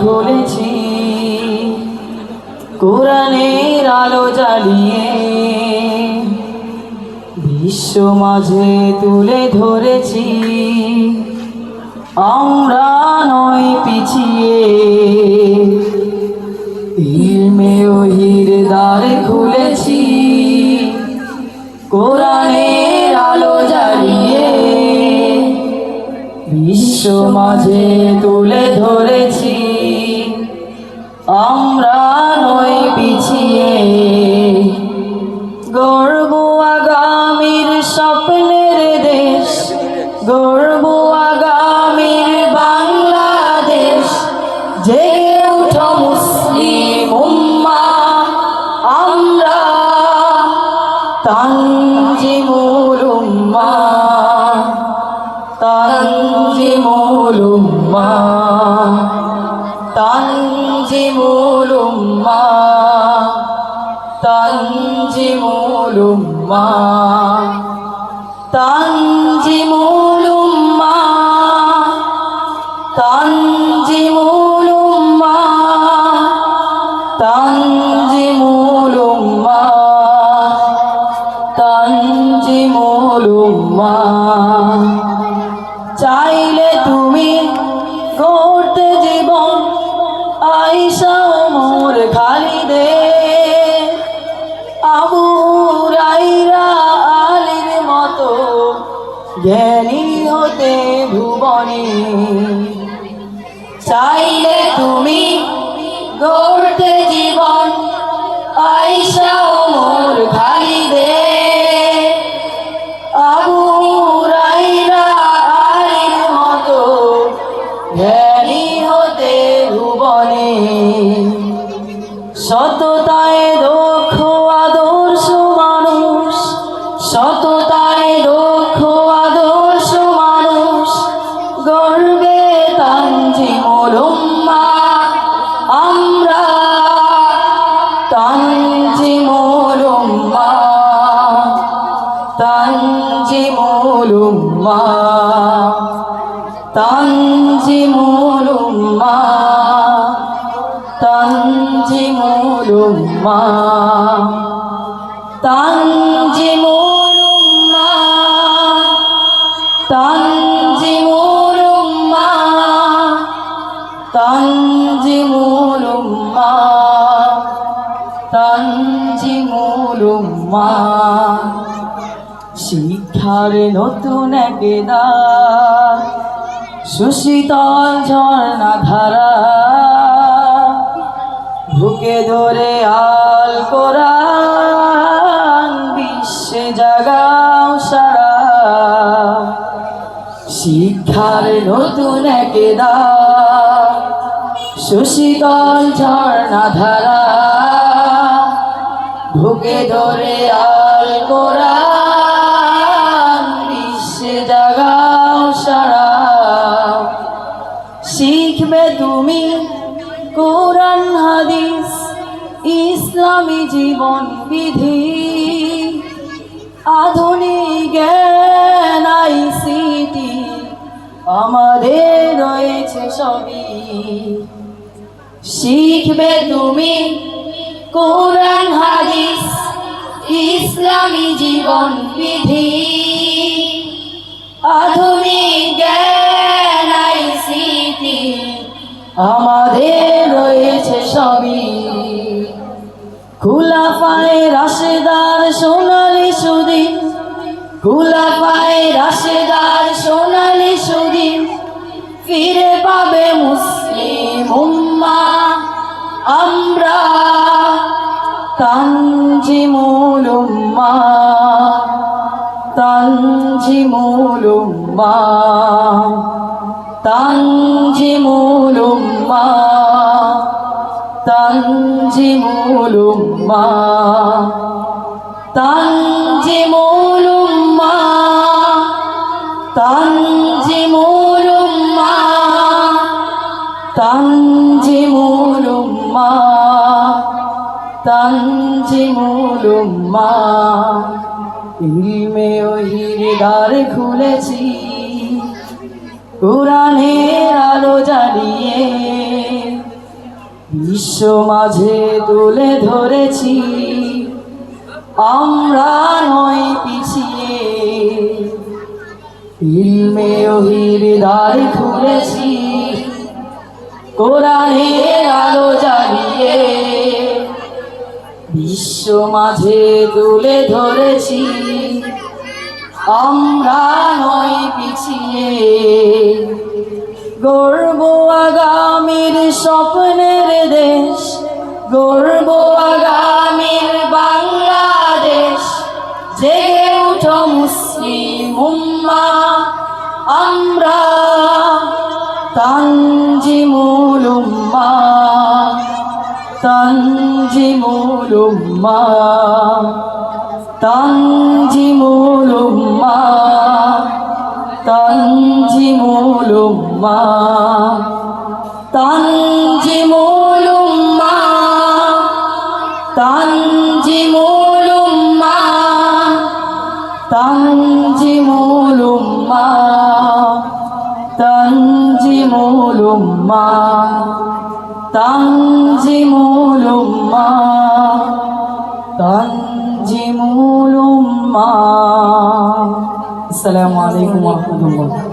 খুলেছি কোরআনের আলো জ্বালিয়ে, বিশ্ব মাঝে তুলে ধরেছি আমরা নয় পিছিয়ে। ইলমে ওহির দ্বার খুলেছি কোরআনের আলো জ্বালিয়ে, বিশ্ব মাঝে তুলে ধরেছি আমরা নয় পিছিয়ে। গর্ব আগামীর স্বপ্নের দেশ, গর্ব আগামীর বাংলাদেশ, জেগে ওঠো মুসলিম উম্মাহ আমরা তানজিমুল উম্মাহ, তানজিমুল উম্মাহ, তানজিমুল উম্মাহ, তানজিমুল উম্মাহ, তানজিমুল উম্মাহ, তানজিমুল উম্মাহ, তানজিমুল উম্মাহ, তানজিমুল উম্মাহ। চাইলে তুমি করতে জীবন আয়েশা ওমর খালিদের, আবু হুরায়রা আলীর মতো জ্ঞানী হতে ভুবনে। চাইলে তুমি গড়তে জীবন আয়েশা ওমর খালিদের, আবু হুরায়রা আলীর মতো জ্ঞানী হতে ভুবনে। সততায় দক্ষ আদর্শ মানুষ, সততায় দক্ষ আদর্শ মানুষ, গর্বে তানজিমুল উম্মাহ আমরা তানজিমুল উম্মাহ, তানজিমুল উম্মাহ, তানজিমুল উম্মাহ, তানজিমুল উম্মাহ, তানজিমুল উম্মাহ, তানজিমুল উম্মাহ, তানজিমুল উম্মাহ, তানজিমুল উম্মাহ। শিক্ষার নতুন এক দ্বার, সুশীতল ঝর্ণা ধারা, বুকে ধরে আল কোরআন বিশ্বে জাগাও সারা। শিক্ষার নতুন এক দ্বার, সুশীতল ঝর্ণা ধারা, বুকে ধরে আল কোরআন বিশ্বে জাগাও সারা। শিখবে তুমি কোরআন হাদিস ইসলামী জীবন বিধি, আধুনিক জ্ঞান আইসিটি আমাদের রয়েছে সবই। শিখবে তুমি কোরআন হাদিস ইসলামী জীবন বিধি, আধুনিক জ্ঞান আইসিটি আমাদের রয়েছে সবই। খুলাফায়ে রাশেদার সোনালী সুদিন, খুলাফায়ে রাশেদার সোনালী সুদিন, ফিরে পাবে মুসলিম উম্মাহ আমরা তানজিমুল উম্মাহ, তানজিমুল উম্মাহ, তানজিমুল উম্মাহ, তানজিমুল উম্মাহ, তানজিমুল উম্মাহ, তানজিমুল উম্মাহ, তানজিমুল উম্মাহ, তানজিমুল উম্মাহ। ইলমে ওহির দ্বার খুলেছি কোরআনের আলো জ্বালিয়ে, বিশ্ব মাঝে তুলে ধরেছি, আমরা নয় পিছিয়ে। ইলমে ওহির দ্বার খুলেছি, কোরআনের আলো জ্বালিয়ে। বিশ্ব মাঝে তুলে ধরেছি, আমরা নয় পিছিয়ে। গর্ব আগামীর স্বপ্নের দেশ, গর্ব আগামীর বাংলাদেশ। জেগে উঠো মুসলিম উম্মাহ, আমরা তানজিমুল উম্মাহ, তানজিমুল উম্মাহ, তানজিমুল উম্মাহ, তানজিমুল উম্মাহ, তানজিমুল উম্মাহ, তানজিমুল উম্মাহ, তানজিমুল উম্মাহ, তানজিমুল উম্মাহ, তানজিমুল উম্মাহ, তানজিমুল উম্মাহ। আসসালামু আলাইকুম ওয়া রাহমাতুল্লাহ।